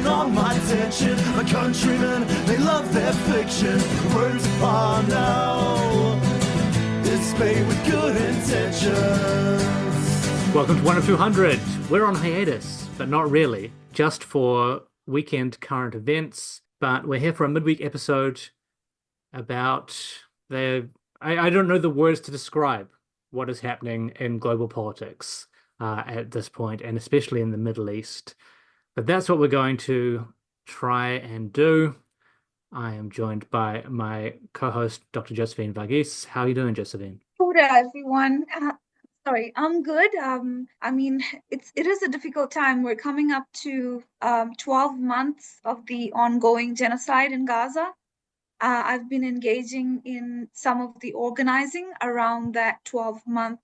on my attention. My countrymen, they love their fiction. Words upon now, it's made with good intentions. Welcome to 1 of 200. We're on hiatus, but not really. Just for weekend current events. But we're here for a midweek episode about I don't know the words to describe what is happening in global politics at this point, and especially in the Middle East. But that's what we're going to try and do. I am joined by my co-host, Dr. Josephine Varghese. How are you doing, Josephine? Good, everyone. Sorry, I'm good. It is a difficult time. We're coming up to 12 months of the ongoing genocide in Gaza. I've been engaging in some of the organizing around that 12-month,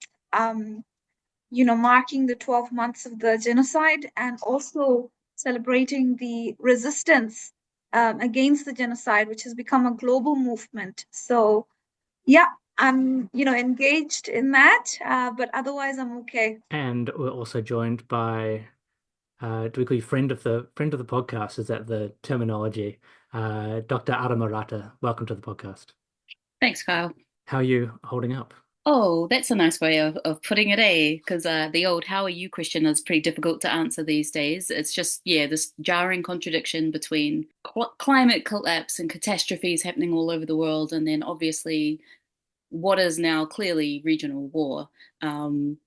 marking the 12 months of the genocide, and also celebrating the resistance against the genocide, which has become a global movement. So, yeah, I'm, engaged in that, but otherwise I'm okay. And we're also joined by, do we call you friend of the podcast? Is that the terminology? Dr. Arama. Welcome to the podcast. Thanks, Kyle. How are you holding up? Oh, that's a nice way of putting it, eh? Because the old "how are you" question is pretty difficult to answer these days. It's just, this jarring contradiction between climate collapse and catastrophes happening all over the world, and then obviously what is now clearly regional war. And,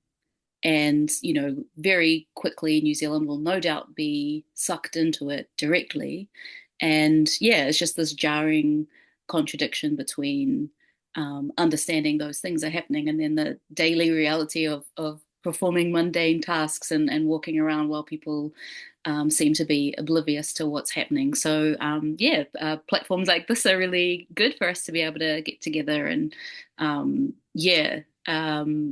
very quickly New Zealand will no doubt be sucked into it directly. And it's just this jarring contradiction between understanding those things are happening and then the daily reality of performing mundane tasks and walking around while people seem to be oblivious to what's happening. So, platforms like this are really good for us to be able to get together and,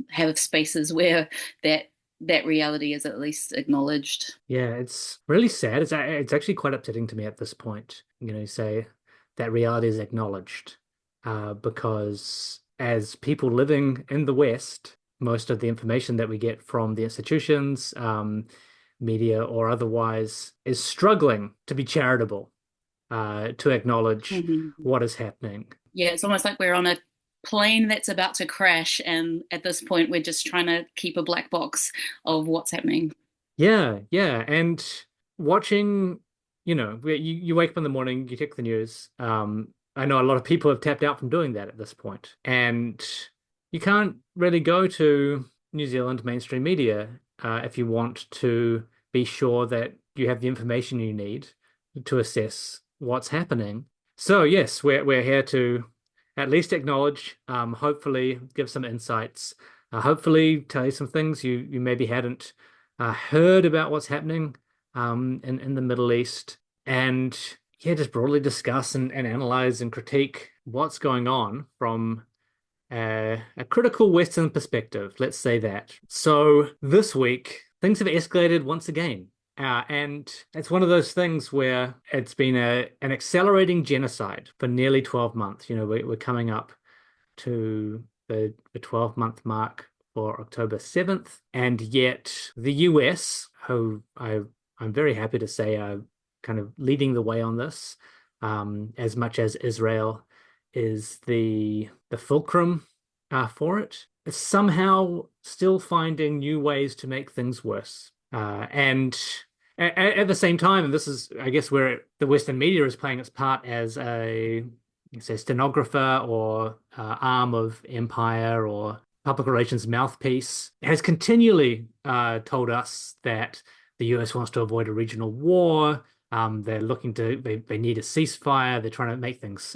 have spaces where that reality is at least acknowledged. Yeah, it's really sad. It's actually quite upsetting to me at this point. Say that reality is acknowledged, because as people living in the West, most of the information that we get from the institutions, media or otherwise, is struggling to be charitable, to acknowledge what is happening. Yeah, it's almost like we're on a plane that's about to crash, and at this point we're just trying to keep a black box of what's happening. Yeah, and watching, you wake up in the morning, you check the news. I know a lot of people have tapped out from doing that at this point, and you can't really go to New Zealand mainstream media if you want to be sure that you have the information you need to assess what's happening. So yes, we're here to at least acknowledge, hopefully give some insights, hopefully tell you some things you maybe hadn't heard about what's happening in the Middle East, and just broadly discuss and analyze and critique what's going on from a critical Western perspective, let's say that. So this week, things have escalated once again. And it's one of those things where it's been an accelerating genocide for nearly 12 months. We're coming up to the 12-month mark for October 7th. And yet the US, who I'm very happy to say are kind of leading the way on this, as much as Israel is the fulcrum for it, is somehow still finding new ways to make things worse. And at the same time, and this is, I guess, where the Western media is playing its part as a, say, stenographer or arm of empire or public relations mouthpiece, has continually told us that the US wants to avoid a regional war. They're looking they need a ceasefire. They're trying to make things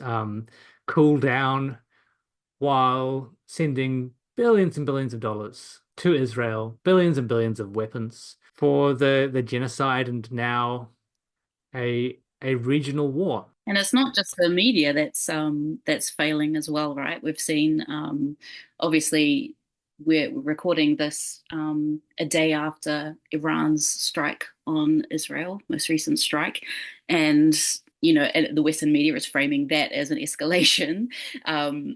cool down while sending billions and billions of dollars to Israel, billions and billions of weapons for the genocide and now a regional war. And it's not just the media that's failing as well, right? We've seen, obviously, we're recording this a day after Iran's strike on Israel, most recent strike, and and the Western media is framing that as an escalation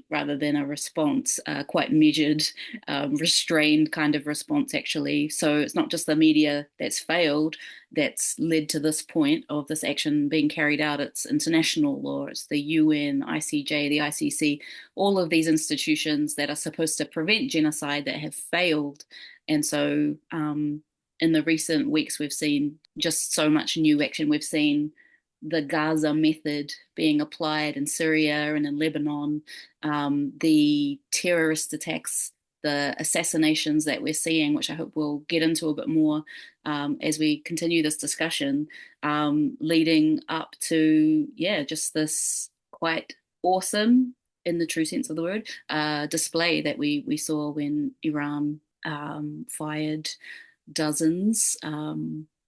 rather than a response, quite measured, restrained kind of response, actually. So it's not just the media that's failed that's led to this point of this action being carried out. It's international law, it's the UN, ICJ, the ICC, all of these institutions that are supposed to prevent genocide that have failed. And so in the recent weeks, we've seen just so much new action. We've seen the Gaza method being applied in Syria and in Lebanon, the terrorist attacks, the assassinations that we're seeing, which I hope we'll get into a bit more as we continue this discussion, leading up to, just this quite awesome, in the true sense of the word, display that we saw when Iran fired dozens,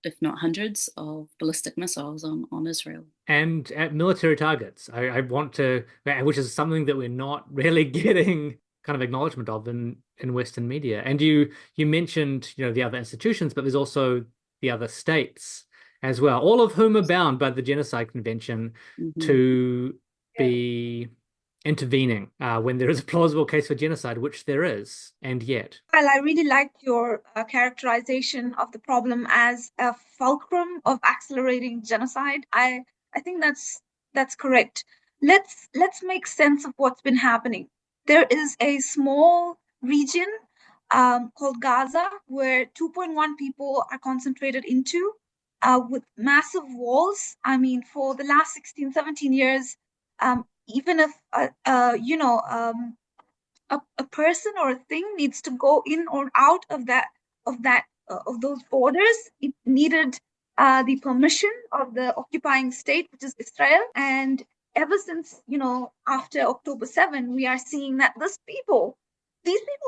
if not hundreds, of ballistic missiles on Israel. And at military targets. I want to, which is something that we're not really getting kind of acknowledgement of in Western media. And you mentioned, the other institutions, but there's also the other states as well, all of whom are bound by the Genocide Convention to be intervening when there is a plausible case for genocide, which there is, and yet. Well, I really liked your characterization of the problem as a fulcrum of accelerating genocide. I think that's correct. Let's make sense of what's been happening. There is a small region called Gaza where 2.1 people are concentrated into with massive walls. I mean, for the last 16, 17 years, even if a person or a thing needs to go in or out of those borders, it needed the permission of the occupying state, which is Israel. And ever since, after October 7, we are seeing that these people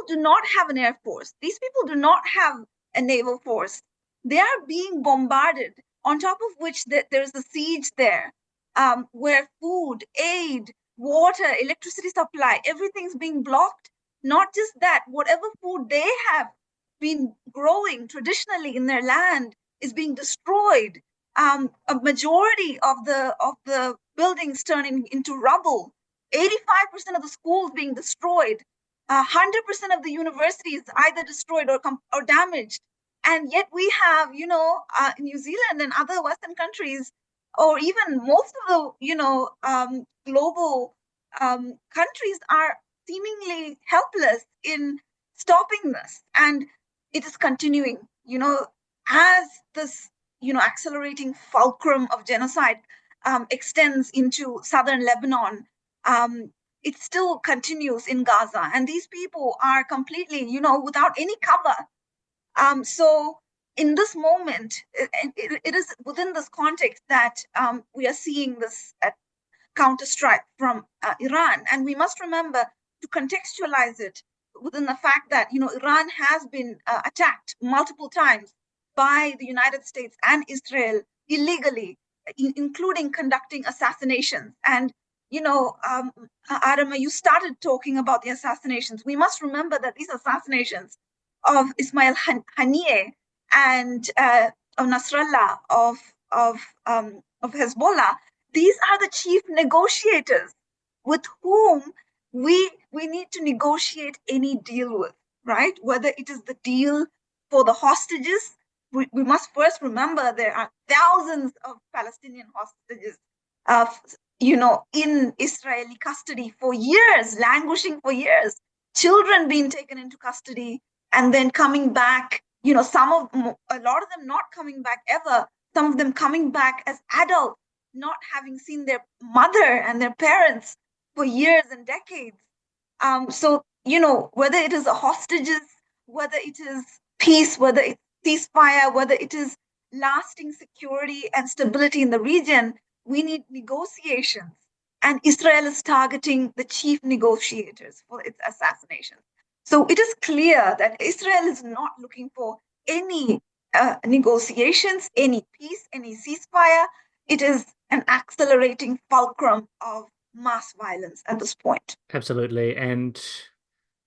do not have an air force. These people do not have a naval force. They are being bombarded, on top of which there's a siege there, where food, aid, water, electricity supply, everything's being blocked. Not just that, whatever food they have been growing traditionally in their land is being destroyed. A majority of the buildings turning into rubble. 85% of the schools being destroyed. 100% of the universities either destroyed or damaged. And yet we have, New Zealand and other Western countries, or even most of the, global countries are seemingly helpless in stopping this. And it is continuing, as this, accelerating fulcrum of genocide extends into southern Lebanon. It still continues in Gaza. And these people are completely, without any cover. So in this moment, it is within this context that we are seeing this counterstrike from Iran. And we must remember to contextualize it within the fact that, Iran has been attacked multiple times by the United States and Israel illegally, including conducting assassinations. And, Arama, you started talking about the assassinations. We must remember that these assassinations of Ismail Haniyeh and of Nasrallah, of Hezbollah, these are the chief negotiators with whom we need to negotiate any deal with, right? Whether it is the deal for the hostages, we must first remember there are thousands of Palestinian hostages, in Israeli custody for years, languishing for years, children being taken into custody and then coming back, a lot of them not coming back ever, some of them coming back as adults, not having seen their mother and their parents for years and decades. So, whether it is the hostages, whether it is peace, whether it's ceasefire, whether it is lasting security and stability in the region, we need negotiations. And Israel is targeting the chief negotiators for its assassinations. So it is clear that Israel is not looking for any negotiations, any peace, any ceasefire. It is an accelerating fulcrum of mass violence at this point. Absolutely. And,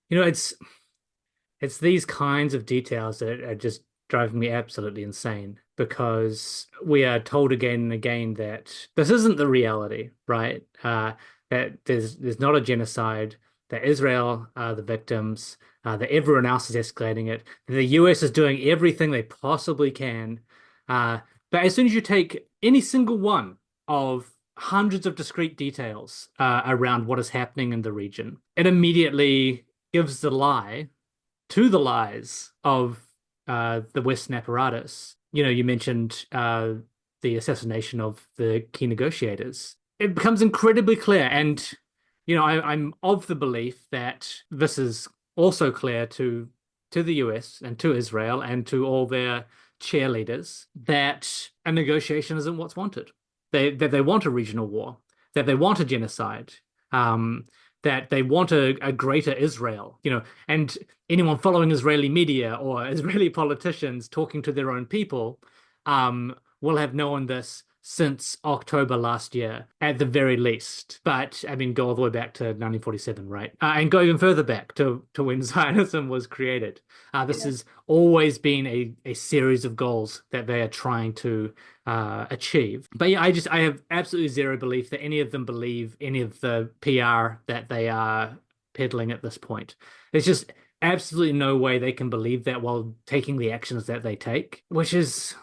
it's these kinds of details that are just driving me absolutely insane because we are told again and again that this isn't the reality, right? That there's not a genocide, that Israel are the victims, that everyone else is escalating it, that the US is doing everything they possibly can. But as soon as you take any single one of hundreds of discrete details around what is happening in the region, it immediately gives the lie to the lies of the Western apparatus. You know, you mentioned the assassination of the key negotiators. It becomes incredibly clear, and you know, I'm of the belief that this is also clear to the US and to Israel and to all their cheerleaders that a negotiation isn't what's wanted. That they want a regional war, that they want a genocide, um, that they want a greater Israel, you know, and anyone following Israeli media or Israeli politicians talking to their own people will have known this since October last year, at the very least. But I mean, go all the way back to 1947, right? And go even further back to when Zionism was created. This has always been a series of goals that they are trying to achieve. But yeah, I have absolutely zero belief that any of them believe any of the PR that they are peddling at this point. There's just absolutely no way they can believe that while taking the actions that they take, which is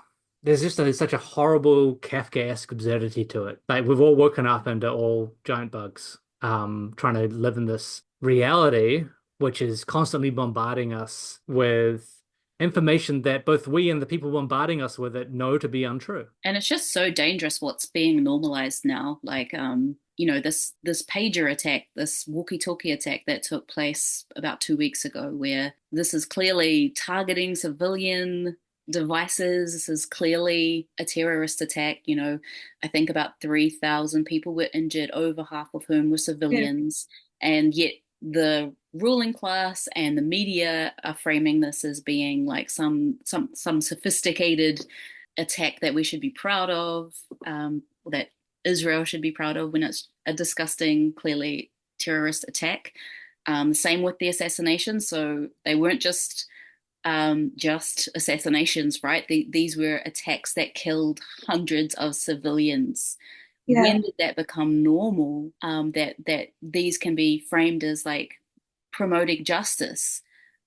there's just such a horrible Kafkaesque absurdity to it. Like we've all woken up and are all giant bugs, trying to live in this reality, which is constantly bombarding us with information that both we and the people bombarding us with it know to be untrue. And it's just so dangerous what's being normalized now. Like, you know, this pager attack, this walkie-talkie attack that took place about 2 weeks ago, where this is clearly targeting civilian devices. This is clearly a terrorist attack. You know, I think about 3,000 people were injured, over half of whom were civilians. And yet the ruling class and the media are framing this as being like some sophisticated attack that we should be proud of, that Israel should be proud of, when it's a disgusting, clearly terrorist attack. Same with the assassinations. So they weren't just assassinations, right? These were attacks that killed hundreds of civilians. Yeah. When did that become normal? That these can be framed as like promoting justice.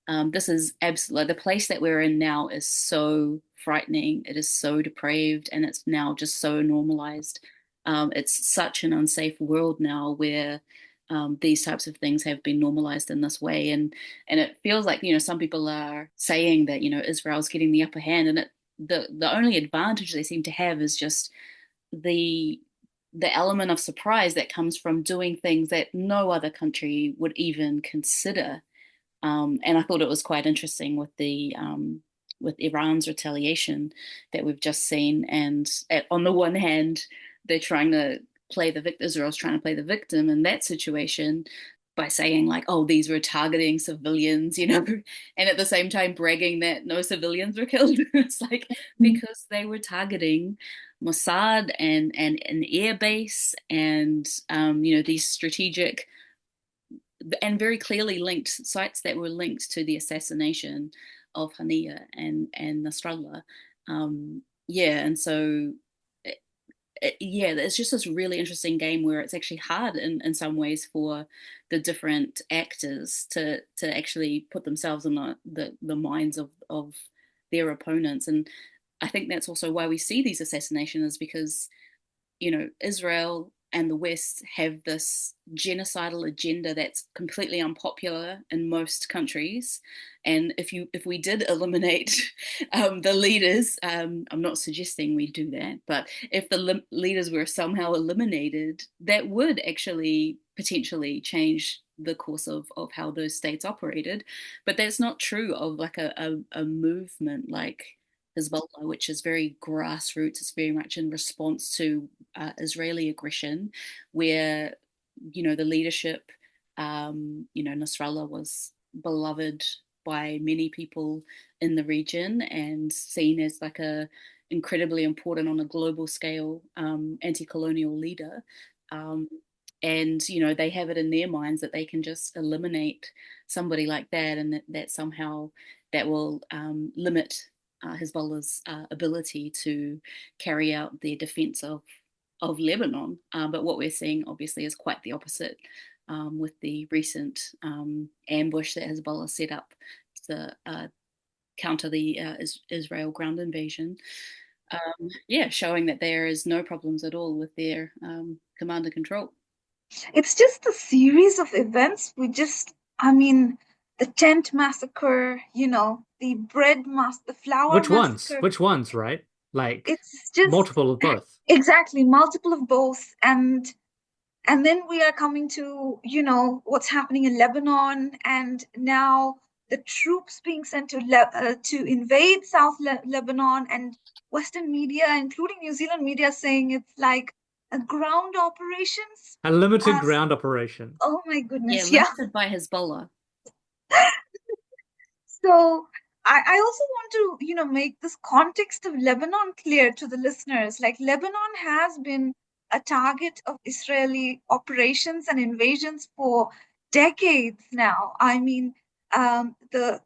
This is absolutely the place that we're in now is so frightening. It is so depraved, and it's now just so normalized. It's such an unsafe world now where these types of things have been normalized in this way, and it feels like, you know, some people are saying that, you know, Israel's getting the upper hand, and the only advantage they seem to have is just the element of surprise that comes from doing things that no other country would even consider. And I thought it was quite interesting with with Iran's retaliation that we've just seen. And on the one hand, they're trying to Israel's trying to play the victim in that situation by saying like, oh, these were targeting civilians, you know, and at the same time bragging that no civilians were killed. It's like, because they were targeting Mossad and an air base and, you know, these strategic and very clearly linked sites that were linked to the assassination of Haniya and Nasrallah. Yeah, and so yeah, it's just this really interesting game where it's actually hard in some ways for the different actors to actually put themselves in the minds of their opponents. And I think that's also why we see these assassinations, because, you know, Israel and the West have this genocidal agenda that's completely unpopular in most countries. And if we did eliminate the leaders, I'm not suggesting we do that, but if the leaders were somehow eliminated, that would actually potentially change the course of how those states operated. But that's not true of like a movement like Hezbollah, which is very grassroots. It's very much in response to Israeli aggression, where, you know, the leadership, you know, Nasrallah was beloved by many people in the region and seen as like a incredibly important on a global scale anti-colonial leader. And, you know, they have it in their minds that they can just eliminate somebody like that, and that somehow that will limit Hezbollah's ability to carry out their defense of Lebanon. But what we're seeing, obviously, is quite the opposite with the recent ambush that Hezbollah set up to counter the Israel ground invasion. Showing that there is no problems at all with their command and control. It's just a series of events. The tent massacre, the the flour massacre. Which ones, right? Like It's just multiple of both. Exactly, multiple of both. And then we are coming to, what's happening in Lebanon, and now the troops being sent to invade South Lebanon, and Western media, including New Zealand media, saying it's like a ground operations. A limited ground operation. Oh my goodness, limited by Hezbollah. So I also want to, make this context of Lebanon clear to the listeners. Like, Lebanon has been a target of Israeli operations and invasions for decades now.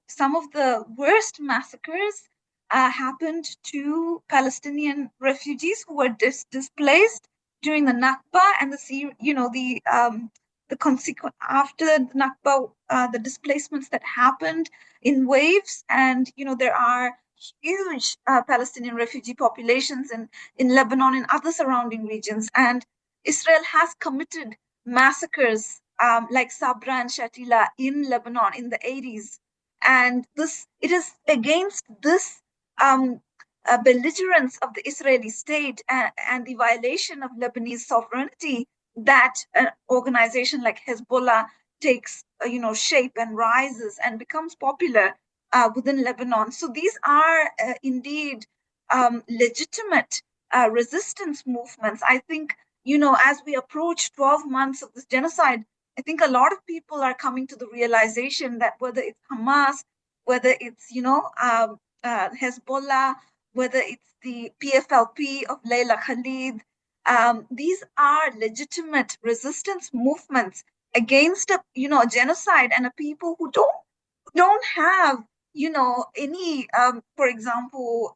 Some of the worst massacres happened to Palestinian refugees who were displaced during the Nakba, and the consequent after the Nakba, the displacements that happened in waves, and there are huge Palestinian refugee populations in Lebanon and other surrounding regions, and Israel has committed massacres like Sabra and Shatila in Lebanon in the 80s, and it is against this belligerence of the Israeli state and the violation of Lebanese sovereignty that an organization like Hezbollah takes shape and rises and becomes popular within Lebanon. So these are indeed legitimate resistance movements. I think, as we approach 12 months of this genocide, I think a lot of people are coming to the realization that whether it's Hamas, whether it's Hezbollah, whether it's the PFLP of Layla Khalid, these are legitimate resistance movements against a genocide and a people who don't have any for example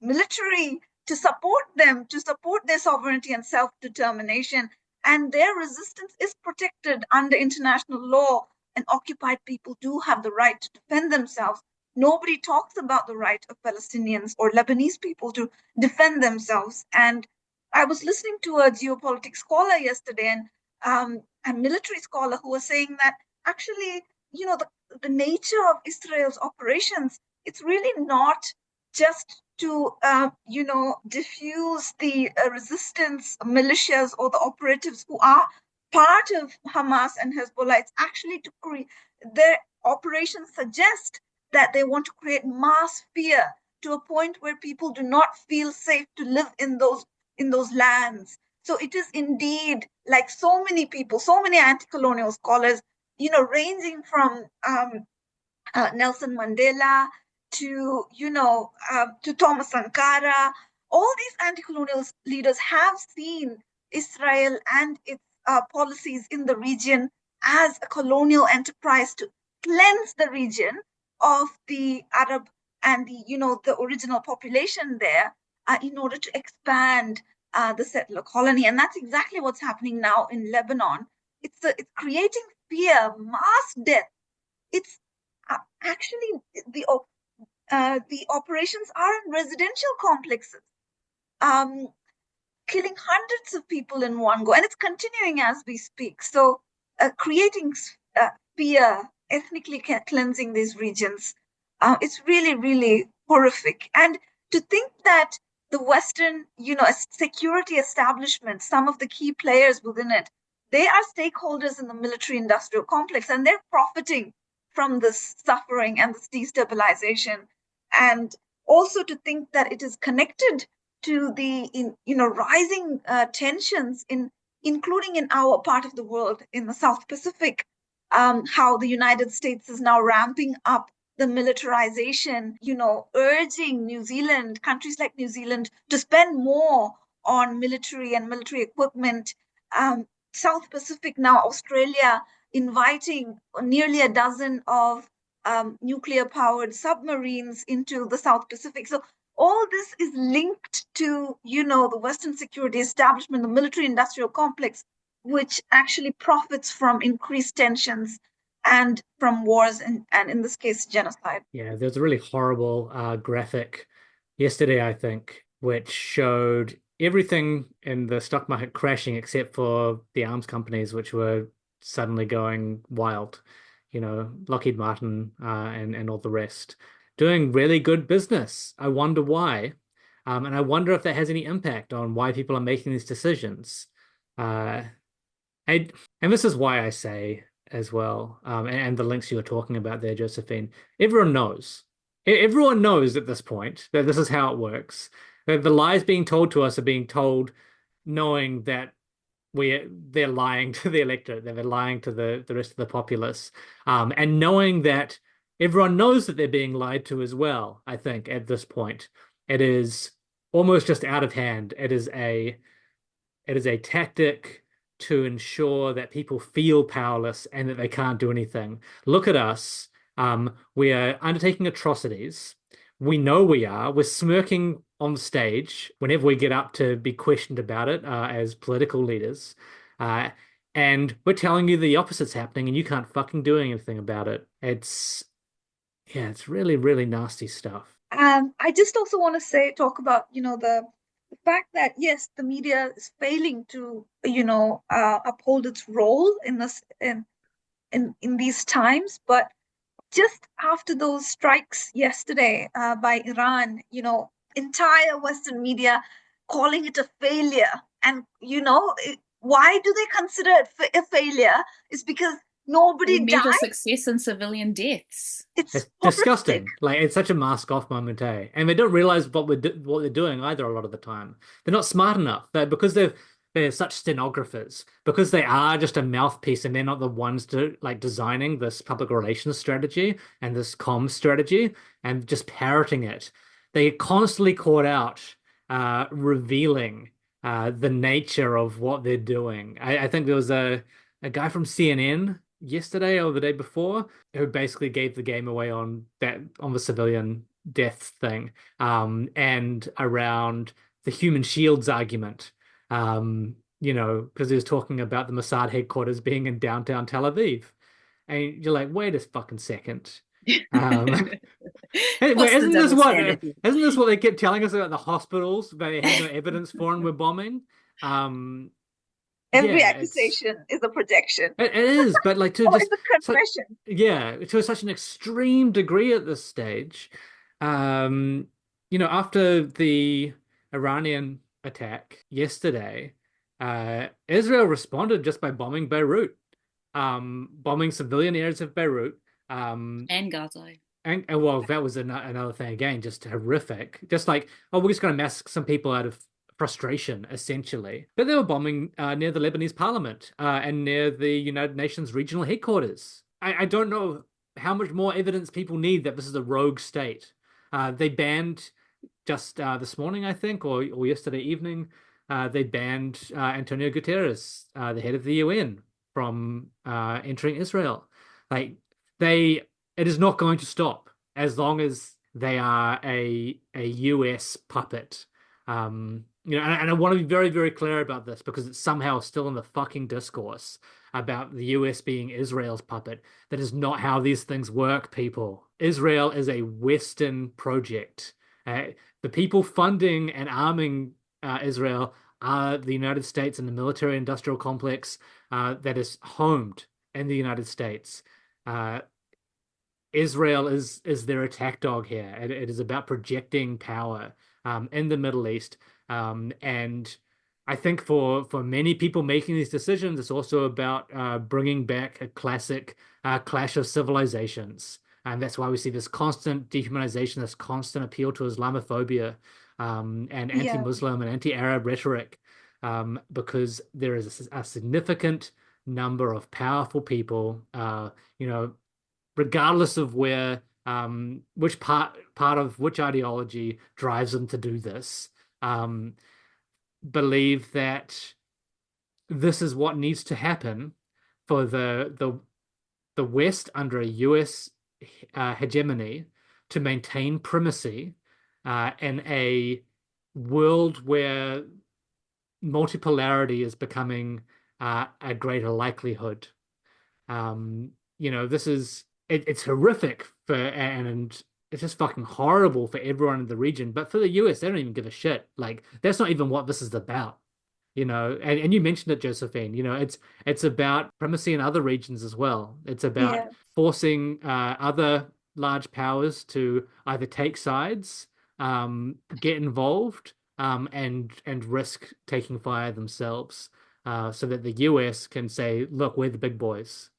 military to support them, to support their sovereignty and self-determination, and their resistance is protected under international law, and occupied people do have the right to defend themselves. Nobody talks about the right of Palestinians or Lebanese people to defend themselves. And I was listening to a geopolitics scholar yesterday, and a military scholar, who was saying that actually, the nature of Israel's operations, it's really not just to, diffuse the resistance militias or the operatives who are part of Hamas and Hezbollah. It's actually to create, their operations suggest that they want to create mass fear to a point where people do not feel safe to live in those lands. So it is indeed, like so many people, so many anti-colonial scholars, ranging from Nelson Mandela to Thomas Sankara, all these anti-colonial leaders have seen Israel and its policies in the region as a colonial enterprise to cleanse the region of the Arab and the original population there, in order to expand the settler colony. And that's exactly what's happening now in Lebanon. It's creating fear, mass death. It's actually the operations are in residential complexes, killing hundreds of people in one go, and it's continuing as we speak. So creating fear, ethnically cleansing these regions, it's really, really horrific. And to think that the Western, security establishment, some of the key players within it, they are stakeholders in the military-industrial complex, and they're profiting from this suffering and this destabilization. And also to think that it is connected to the rising tensions including in our part of the world, in the South Pacific, how the United States is now ramping up the militarization, urging New Zealand, countries like New Zealand, to spend more on military and military equipment. South Pacific now, Australia, inviting nearly a dozen of nuclear-powered submarines into the South Pacific. So all this is linked to, the Western security establishment, the military-industrial complex, which actually profits from increased tensions and from wars, and in this case, genocide. Yeah, there's a really horrible graphic yesterday, I think, which showed everything in the stock market crashing except for the arms companies, which were suddenly going wild. Lockheed Martin and all the rest doing really good business. I wonder why. And I wonder if that has any impact on why people are making these decisions. Uh, I, and this is why I say as well, and the links you were talking about there, Josephine, everyone knows. Everyone knows at this point that this is how it works. That the lies being told to us are being told knowing that they're lying to the electorate, that they're lying to the rest of the populace, and knowing that everyone knows that they're being lied to as well. I think at this point, it is almost just out of hand. It is a tactic to ensure that people feel powerless and that they can't do anything. Look at us. We are undertaking atrocities. We know we are. We're smirking on stage whenever we get up to be questioned about it as political leaders. And we're telling you the opposite's happening and you can't fucking do anything about it. It's really, really nasty stuff. I just also want to talk about, the fact that, yes, the media is failing to, uphold its role in this, in these times, but just after those strikes yesterday by Iran, entire Western media calling it a failure. And, why do they consider it a failure? It's because nobody They measure died. success in civilian deaths. It's disgusting. Like it's such a mask off moment, eh? And they don't realize what they're doing either a lot of the time. They're not smart enough. Because they're such stenographers, because they are just a mouthpiece and they're not the ones designing this public relations strategy and this comms strategy and just parroting it. They get constantly caught out revealing the nature of what they're doing. I think there was a guy from CNN yesterday or the day before who basically gave the game away on the civilian deaths thing, and around the human shields argument, because he was talking about the Mossad headquarters being in downtown Tel Aviv, and you're like, wait a fucking second. What's the double standard? Isn't this what they kept telling us about the hospitals that they had no evidence for and we're bombing? Every accusation is a projection. It is, but like to Or just it's a confession. to such an extreme degree at this stage. After the Iranian attack yesterday, Israel responded just by bombing Beirut, bombing civilian areas of Beirut, and Gaza. And well, that was another thing again, just horrific. Just like, oh, we're just going to massacre some people out of frustration, essentially. But they were bombing near the Lebanese parliament and near the United Nations regional headquarters. I don't know how much more evidence people need that this is a rogue state. They banned just this morning, I think, or yesterday evening, they banned Antonio Guterres, the head of the UN, from entering Israel. It is not going to stop as long as they are a US puppet. And I want to be very, very clear about this because it's somehow still in the fucking discourse about the US being Israel's puppet. That is not how these things work, people. Israel is a Western project. The people funding and arming Israel are the United States and the military-industrial complex that is homed in the United States. Israel is their attack dog here. It is about projecting power in the Middle East. And I think for many people making these decisions, it's also about bringing back a classic clash of civilizations. And that's why we see this constant dehumanization, this constant appeal to Islamophobia and anti-Muslim and anti-Arab rhetoric, because there is a significant number of powerful people, regardless of which part of which ideology drives them to do this, believe that this is what needs to happen for the West under a US hegemony to maintain primacy in a world where multipolarity is becoming a greater likelihood. This is it's horrific and it's just fucking horrible for everyone in the region. But for the US, they don't even give a shit. Like that's not even what this is about. And you mentioned it, Josephine. It's about primacy in other regions as well. It's about Yeah. forcing other large powers to either take sides, get involved, and risk taking fire themselves, so that the US can say, "Look, we're the big boys."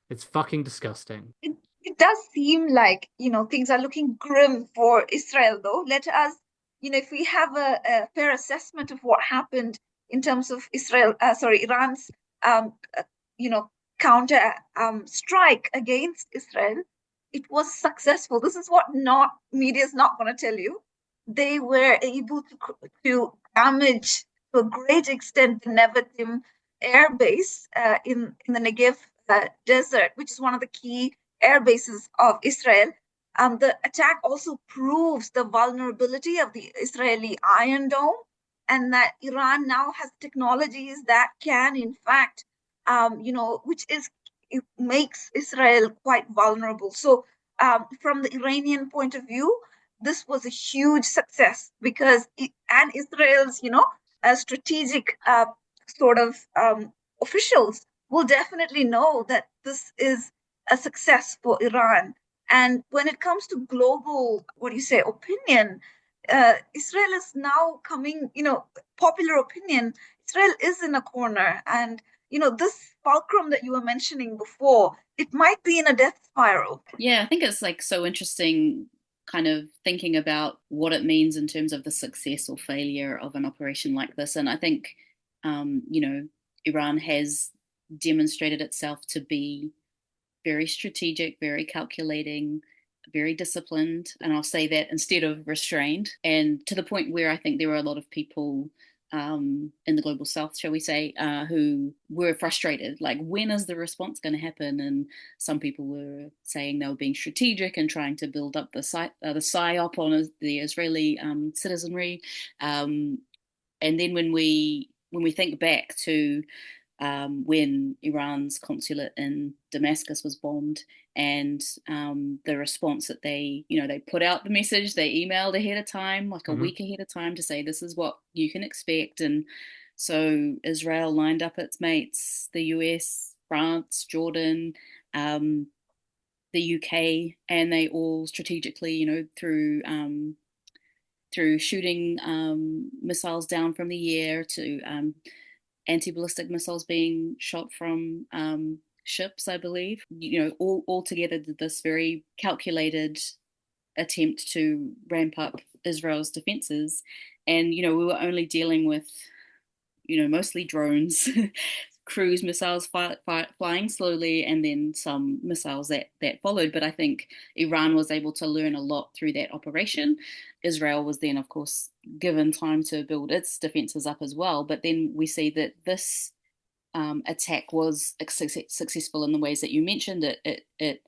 It's fucking disgusting. It does seem like, things are looking grim for Israel, though. Let us, if we have a fair assessment of what happened in terms of Iran's, uh, you know, counter strike against Israel, it was successful. This is what not media is not going to tell you. They were able to damage to a great extent the Nevatim air base in the Negev desert, which is one of the key air bases of Israel. The attack also proves the vulnerability of the Israeli Iron Dome, and that Iran now has technologies that can, in fact, it makes Israel quite vulnerable. So, from the Iranian point of view, this was a huge success because Israel's, strategic sort of officials will definitely know that this is a success for Iran. And when it comes to global, opinion, Israel is now coming, popular opinion, Israel is in a corner. And, this fulcrum that you were mentioning before, it might be in a death spiral. Yeah, I think it's like so interesting kind of thinking about what it means in terms of the success or failure of an operation like this. And I think, Iran has demonstrated itself to be very strategic, very calculating, very disciplined. And I'll say that instead of restrained. And to the point where I think there were a lot of people in the global south, shall we say, who were frustrated. Like, when is the response going to happen? And some people were saying they were being strategic and trying to build up the psyop on the Israeli citizenry. And then when we think back to when Iran's consulate in Damascus was bombed, and the response that they put out the message, they emailed ahead of time, like a week ahead of time, to say this is what you can expect. And so Israel lined up its mates, the US, France, Jordan, the UK, and they all strategically, through shooting missiles down from the air to anti-ballistic missiles being shot from ships, I believe, all together did this very calculated attempt to ramp up Israel's defenses. And, we were only dealing with, mostly drones, cruise missiles flying slowly, and then some missiles that followed. But I think Iran was able to learn a lot through that operation. Israel was then, of course, given time to build its defenses up as well. But then we see that this attack was successful in the ways that you mentioned. It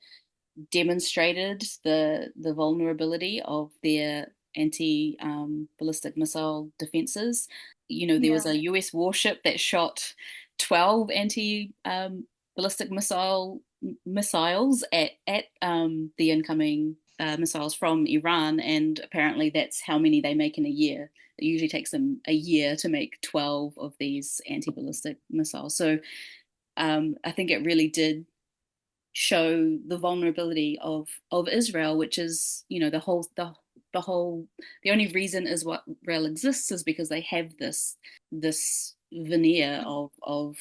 demonstrated the vulnerability of their anti-ballistic missile defenses. There was a US warship that shot 12 anti-ballistic missiles at the incoming missiles from Iran, and apparently that's how many they make in a year. It usually takes them a year to make 12 of these anti-ballistic missiles. So I think it really did show the vulnerability of Israel, which is, the only reason Israel exists is because they have this veneer of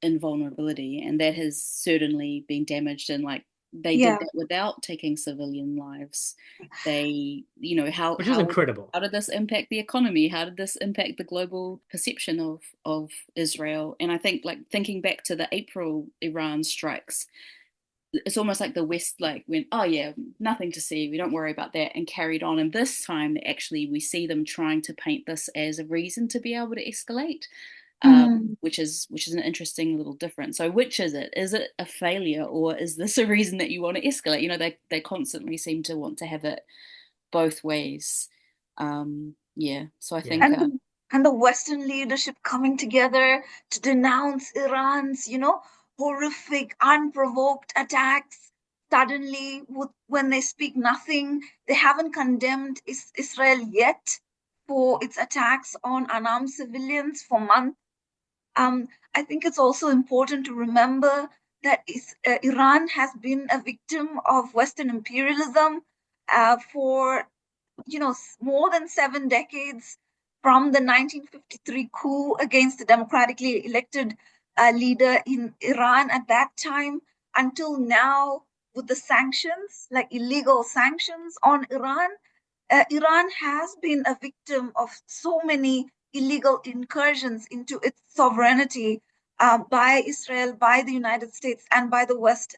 invulnerability, and that has certainly been damaged. And they did that without taking civilian lives. They, which is incredible. How did this impact the economy? How did this impact the global perception of Israel? And I think, thinking back to the April Iran strikes, it's almost like the West went, oh yeah, nothing to see, we don't worry about that, and carried on. And this time, actually, we see them trying to paint this as a reason to be able to escalate. which is an interesting little difference. So which is it? Is it a failure, or is this a reason that you want to escalate? You know, they constantly seem to want to have it both ways. Yeah, so I think And the Western leadership coming together to denounce Iran's, horrific, unprovoked attacks. Suddenly, when they speak nothing, they haven't condemned Israel yet for its attacks on unarmed civilians for months. I think it's also important to remember that Iran has been a victim of Western imperialism for more than 7 decades, from the 1953 coup against the democratically elected leader in Iran at that time until now, with the sanctions, like illegal sanctions on Iran. Iran has been a victim of so many illegal incursions into its sovereignty by Israel, by the United States, and by the West.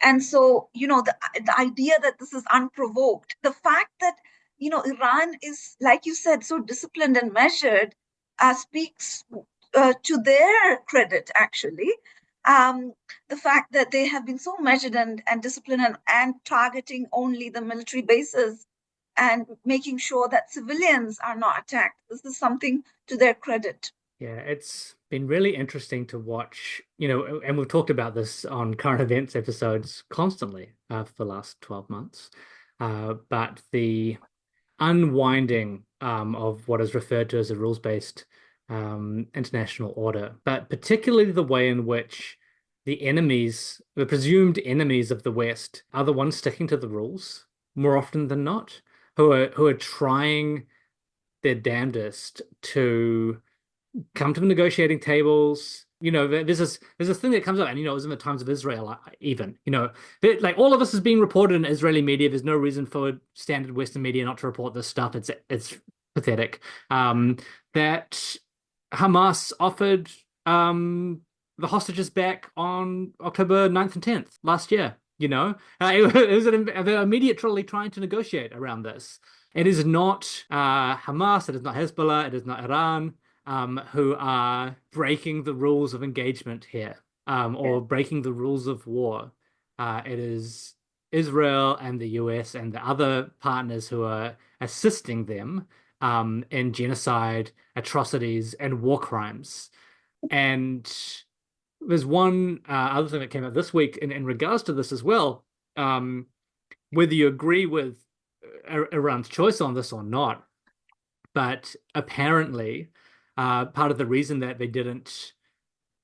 And so, the idea that this is unprovoked, the fact that, Iran is, like you said, so disciplined and measured, speaks to their credit, actually. The fact that they have been so measured and disciplined and targeting only the military bases and making sure that civilians are not attacked. This is something to their credit. Yeah, it's been really interesting to watch, and we've talked about this on current events episodes constantly for the last 12 months. But the unwinding of what is referred to as a rules-based international order, but particularly the way in which the presumed enemies of the West, are the ones sticking to the rules more often than not, who are trying their damnedest to come to the negotiating tables. There's this thing that comes up, and it was in the Times of Israel, even, like all of this is being reported in Israeli media. There's no reason for standard Western media not to report this stuff. It's pathetic. That Hamas offered the hostages back on October 9th and 10th last year. It was they're immediately trying to negotiate around this. It is not Hamas, it is not Hezbollah, it is not Iran who are breaking the rules of engagement here, or breaking the rules of war. It is Israel and the US and the other partners who are assisting them in genocide, atrocities, and war crimes. And there's one other thing that came out this week in regards to this as well. Whether you agree with Iran's choice on this or not, but apparently part of the reason that they didn't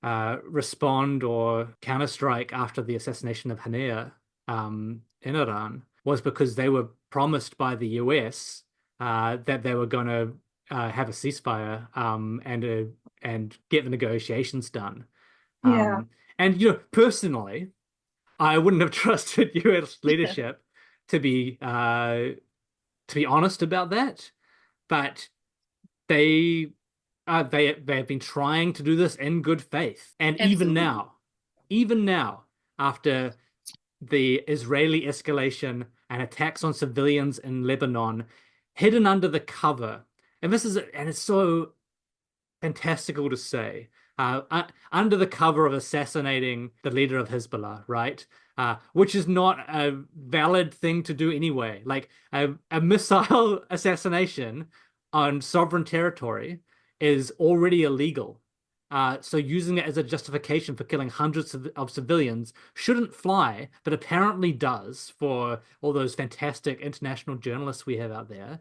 respond or counterstrike after the assassination of Haniyeh in Iran was because they were promised by the US that they were going to have a ceasefire and get the negotiations done. Yeah. And personally, I wouldn't have trusted US leadership to be honest about that, but they have been trying to do this in good faith. And Absolutely. even now, after the Israeli escalation and attacks on civilians in Lebanon, hidden under the cover, and it's so fantastical to say, under the cover of assassinating the leader of Hezbollah, right? Which is not a valid thing to do anyway. Like a missile assassination on sovereign territory is already illegal. So using it as a justification for killing hundreds of civilians shouldn't fly, but apparently does for all those fantastic international journalists we have out there.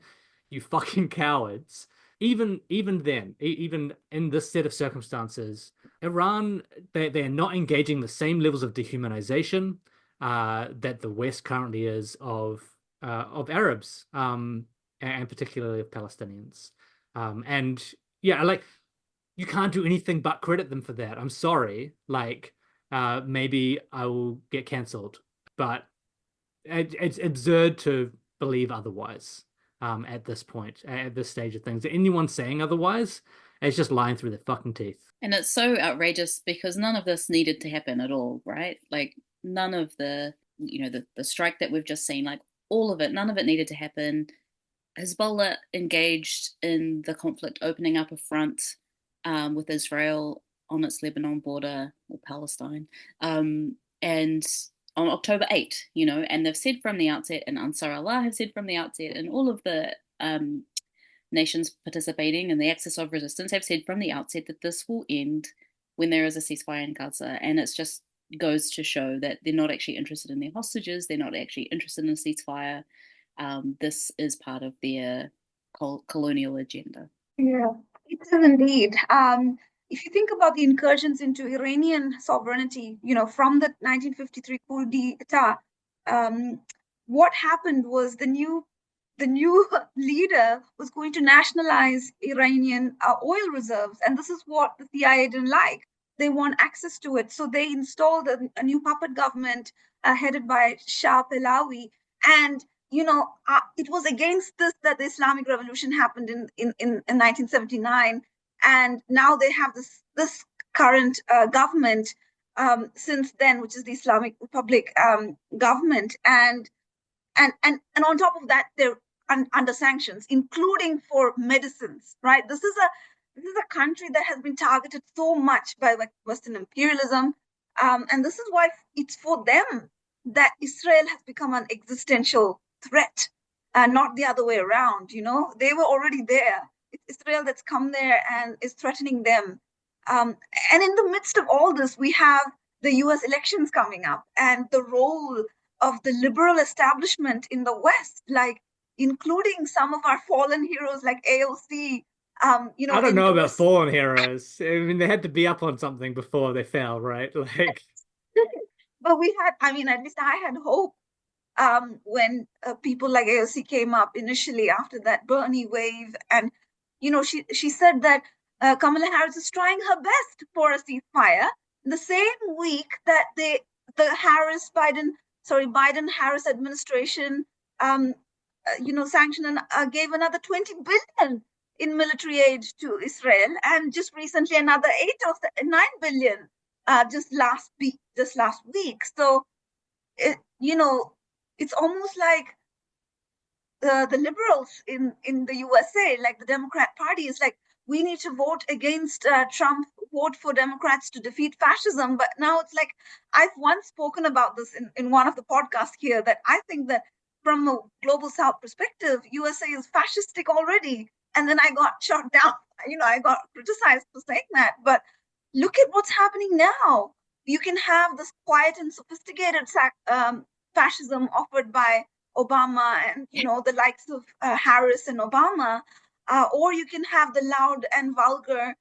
You fucking cowards. Even then, even in this set of circumstances, Iran, they're not engaging the same levels of dehumanization that the West currently is of Arabs, and particularly of Palestinians. And yeah, like you can't do anything but credit them for that. I'm sorry. Like, maybe I will get cancelled, but it's absurd to believe otherwise at this point, at this stage of things. Anyone saying otherwise is just lying through their fucking teeth. And it's so outrageous because none of this needed to happen at all, right? Like none of the strike that we've just seen, like all of it, none of it needed to happen. Hezbollah engaged in the conflict, opening up a front with Israel on its Lebanon border, or Palestine. And on October 8, and they've said from the outset, and Ansar Allah have said from the outset, and all of the nations participating in the axis of resistance have said from the outset that this will end when there is a ceasefire in Gaza. And it's just goes to show that they're not actually interested in their hostages. They're not actually interested in a ceasefire. This is part of their colonial agenda. Yeah, it is indeed. If you think about the incursions into Iranian sovereignty, from the 1953 coup d'etat, what happened was the new leader was going to nationalize Iranian oil reserves, and this is what the CIA didn't like. They want access to it, so they installed a new puppet government headed by Shah Pahlavi, and it was against this that the Islamic Revolution happened in 1979, and now they have this current government since then, which is the Islamic Republic government, and on top of that, they're under sanctions, including for medicines. Right? This is a country that has been targeted so much by Western imperialism, and this is why it's for them that Israel has become an existential threat, and not the other way around. They were already there. It's Israel that's come there and is threatening them. And in the midst of all this, we have the US elections coming up, and the role of the liberal establishment in the West, like including some of our fallen heroes like AOC. I don't know about fallen heroes. I mean, they had to be up on something before they fell, right? Like, but we had, at least I had hope when people like AOC came up initially after that Bernie wave, and she said that Kamala Harris is trying her best for a ceasefire. The same week that the Biden-Harris administration, sanctioned and gave another 20 billion in military aid to Israel, and just recently another 8 or 9 billion just last week. So it's almost like the liberals in the USA, like the Democrat Party, is like, we need to vote against Trump, vote for Democrats to defeat fascism. But now it's like, I've once spoken about this in one of the podcasts here, that I think that from a global South perspective, USA is fascistic already. And then I got shot down. I got criticized for saying that. But look at what's happening now. You can have this quiet and sophisticated fascism offered by Obama and the likes of Harris and Obama, or you can have the loud and vulgar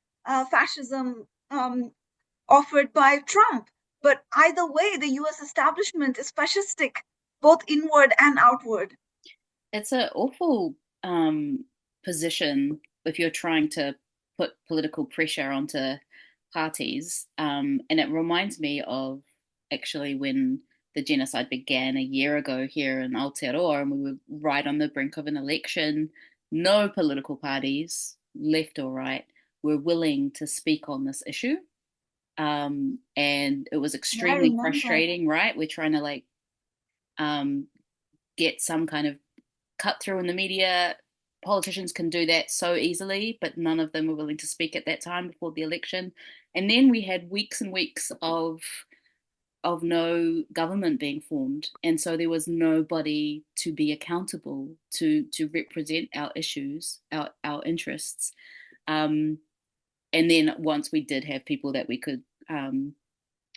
fascism offered by Trump. But either way, the US establishment is fascistic, both inward and outward. It's an awful position if you're trying to put political pressure onto parties. And it reminds me of actually when the genocide began a year ago here in Aotearoa, and we were right on the brink of an election. No political parties, left or right, were willing to speak on this issue. And it was extremely frustrating, right? We're trying to get some kind of cut through in the media. Politicians can do that so easily, but none of them were willing to speak at that time before the election. And then we had weeks and weeks of no government being formed, and so there was nobody to be accountable to represent our issues, our interests. And then once we did have people that we could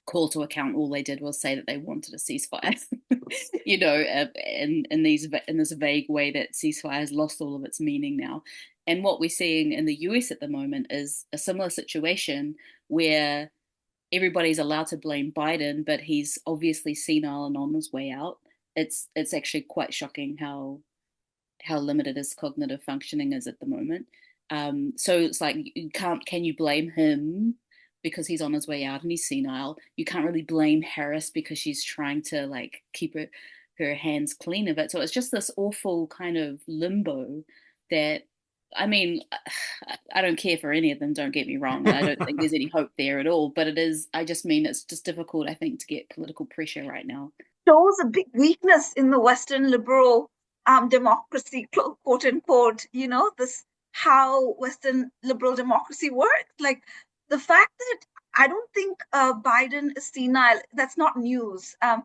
call to account, all they did was say that they wanted a ceasefire. In this vague way that ceasefire has lost all of its meaning now. And what we're seeing in the US at the moment is a similar situation where everybody's allowed to blame Biden, but he's obviously senile and on his way out. It's actually quite shocking how limited his cognitive functioning is at the moment. So it's like, can you blame him because he's on his way out and he's senile? You can't really blame Harris because she's trying to keep her hands clean of it. So it's just this awful kind of limbo that, I don't care for any of them, don't get me wrong. I don't think there's any hope there at all. But it's just difficult, I think, to get political pressure right now. Shows a big weakness in the Western liberal democracy, quote unquote. This how Western liberal democracy works. Like the fact that I don't think Biden is senile, that's not news. I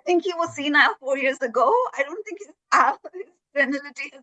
think he was senile 4 years ago. I don't think his senility has,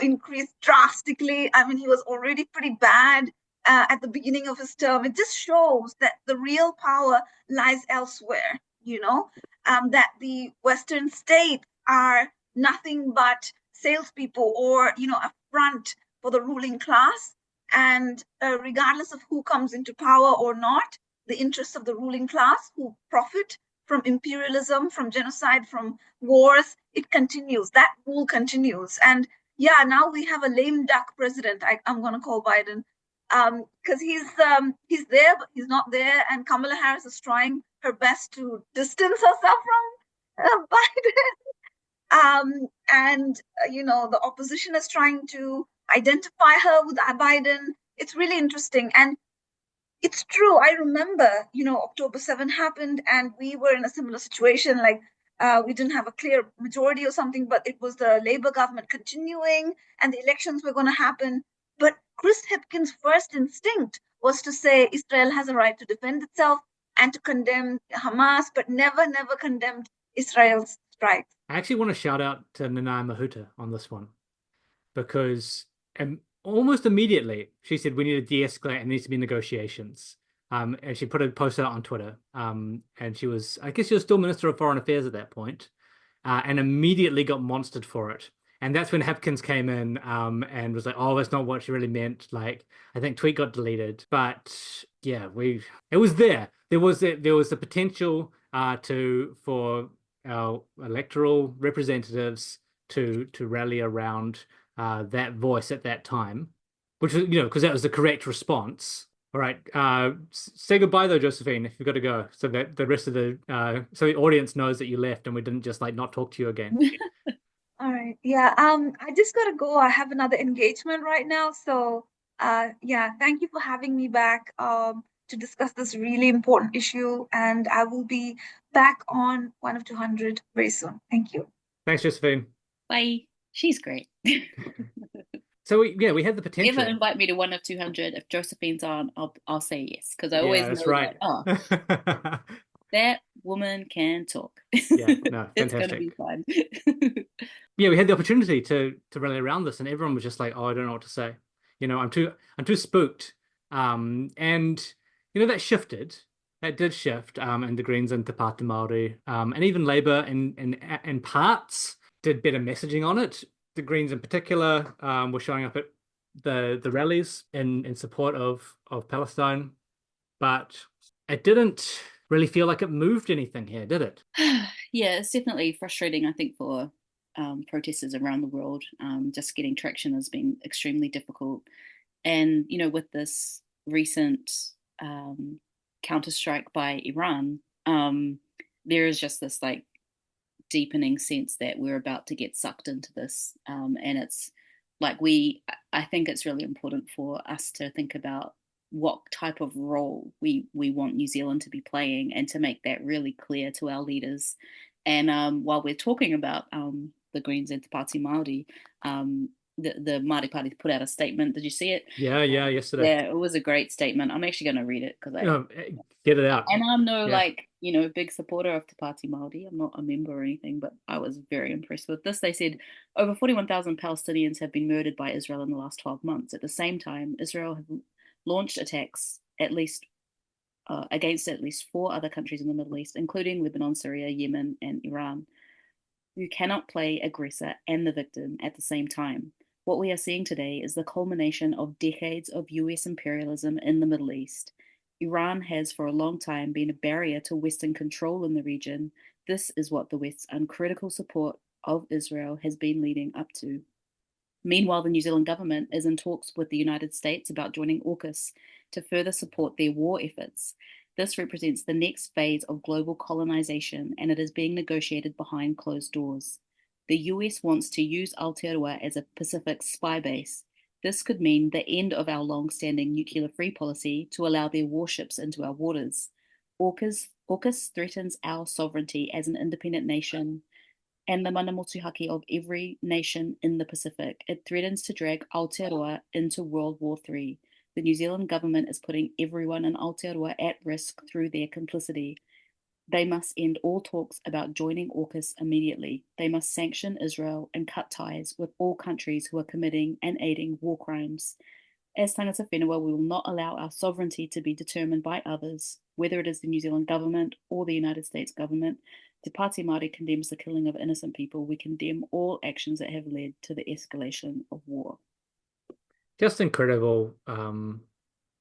increased drastically. I mean, he was already pretty bad at the beginning of his term. It just shows that the real power lies elsewhere, that the Western states are nothing but salespeople or, a front for the ruling class. And regardless of who comes into power or not, the interests of the ruling class who profit from imperialism, from genocide, from wars, it continues. That rule continues. And yeah, now we have a lame duck president. I'm going to call Biden because he's there, but he's not there. And Kamala Harris is trying her best to distance herself from Biden. The opposition is trying to identify her with Biden. It's really interesting. And it's true. I remember, October 7 happened and we were in a similar situation. Like we didn't have a clear majority or something, but it was the Labour government continuing and the elections were going to happen. But Chris Hipkins' first instinct was to say Israel has a right to defend itself and to condemn Hamas, but never condemned Israel's strikes. I actually want to shout out to Nana Mahuta on this one because almost immediately she said we need to de-escalate and there needs to be negotiations. And she put a post out on Twitter. And I guess she was still Minister of Foreign Affairs at that point, and immediately got monstered for it. And that's when Hipkins came in and was like, "Oh, that's not what she really meant." Like, I think tweet got deleted, but yeah, it was there. There was the potential for our electoral representatives to rally around that voice at that time, which was, because that was the correct response. All right, say goodbye though, Josephine, if you've got to go, so that the rest of so the audience knows that you left and we didn't just like not talk to you again. All right. Yeah. I just gotta go. I have another engagement right now. So yeah, thank you for having me back to discuss this really important issue. And I will be back on 1 of 200 very soon. Thank you. Thanks, Josephine. Bye. She's great. So we had the potential. Ever invite me to 1 of 200? If Josephine's on, I'll say yes, because I always that's know right. that, that woman can talk. Yeah, no, it's fantastic. gonna be fun. Yeah, we had the opportunity to rally around this, and everyone was just like, "Oh, I don't know what to say." I'm too spooked. And that shifted. That did shift. And the Greens into Party Māori, and even Labour in parts did better messaging on it. The Greens in particular were showing up at the rallies in support of Palestine, but it didn't really feel like it moved anything here, did it? Yeah, it's definitely frustrating, I think, for protesters around the world. Just getting traction has been extremely difficult. And, with this recent counterstrike by Iran, there is just this like deepening sense that we're about to get sucked into this. And it's like I think it's really important for us to think about what type of role we want New Zealand to be playing and to make that really clear to our leaders. And while we're talking about the Greens and Te Pāti Māori, the Māori Party put out a statement. Did you see it? Yeah, yesterday. Yeah, it was a great statement. I'm actually going to read it because get it out. And I'm big supporter of Te Pāti Māori. I'm not a member or anything, but I was very impressed with this. They said over 41,000 Palestinians have been murdered by Israel in the last 12 months. At the same time, Israel have launched attacks against at least 4 other countries in the Middle East, including Lebanon, Syria, Yemen, and Iran. You cannot play aggressor and the victim at the same time. What we are seeing today is the culmination of decades of US imperialism in the Middle East. Iran has for a long time been a barrier to Western control in the region. This is what the West's uncritical support of Israel has been leading up to. Meanwhile, the New Zealand government is in talks with the United States about joining AUKUS to further support their war efforts. This represents the next phase of global colonization, and it is being negotiated behind closed doors. The US wants to use Aotearoa as a Pacific spy base. This could mean the end of our long-standing nuclear-free policy to allow their warships into our waters. AUKUS threatens our sovereignty as an independent nation, and the mana motuhake of every nation in the Pacific. It threatens to drag Aotearoa into World War III. The New Zealand government is putting everyone in Aotearoa at risk through their complicity. They must end all talks about joining AUKUS immediately. They must sanction Israel and cut ties with all countries who are committing and aiding war crimes. As tangata whenua, we will not allow our sovereignty to be determined by others, whether it is the New Zealand government or the United States government. Te Pāti Māori condemns the killing of innocent people. We condemn all actions that have led to the escalation of war. Just incredible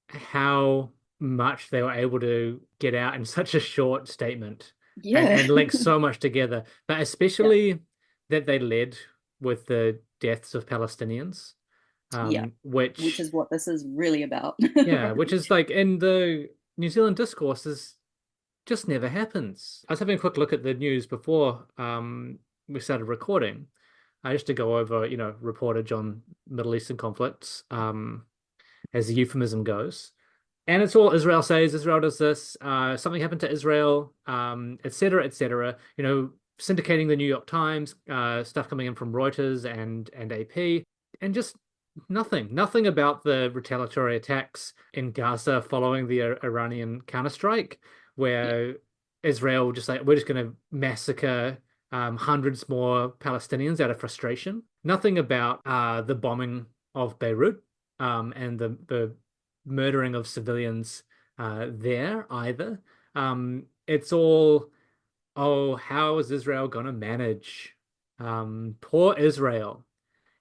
how much they were able to get out in such a short statement and link so much together, but especially that they led with the deaths of Palestinians, which is what this is really about. Which is like in the New Zealand discourse just never happens. I was having a quick look at the news before we started recording, just to go over, reportage on Middle Eastern conflicts, as the euphemism goes. And it's all Israel says, Israel does this, something happened to Israel, et cetera, et cetera. Syndicating the New York Times, stuff coming in from Reuters and AP, and just nothing about the retaliatory attacks in Gaza following the Iranian counterstrike, where Israel just like, we're just going to massacre hundreds more Palestinians out of frustration. Nothing about the bombing of Beirut and the murdering of civilians there either. It's all, oh, how is Israel going to manage? Poor Israel.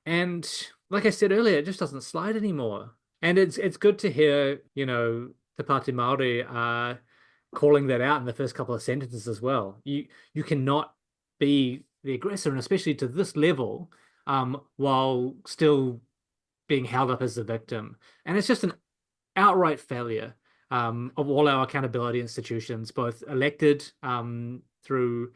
And like I said earlier, it just doesn't slide anymore. And it's good to hear, Te Pāti Māori calling that out in the first couple of sentences as well. You cannot be the aggressor, and especially to this level, while still being held up as the victim. And it's just an outright failure of all our accountability institutions, both elected through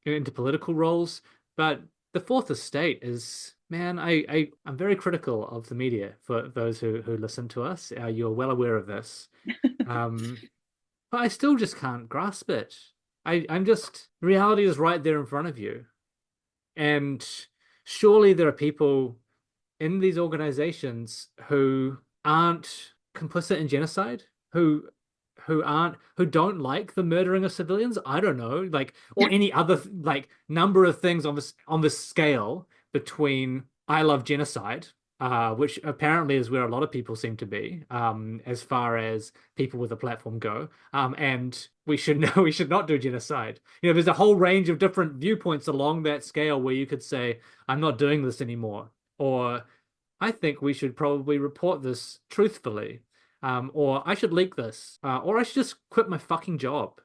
into political roles, but the fourth estate is, man, I'm very critical of the media, for those who listen to us. You're well aware of this. But I still just can't grasp it. I'm just, reality is right there in front of you. And surely there are people in these organizations who aren't complicit in genocide, who don't like the murdering of civilians. I don't know, like, or any other like number of things on this scale between I love genocide, which apparently is where a lot of people seem to be, as far as people with a platform go, and we should not do genocide. There's a whole range of different viewpoints along that scale where you could say, I'm not doing this anymore, or I think we should probably report this truthfully, or I should leak this, or I should just quit my fucking job.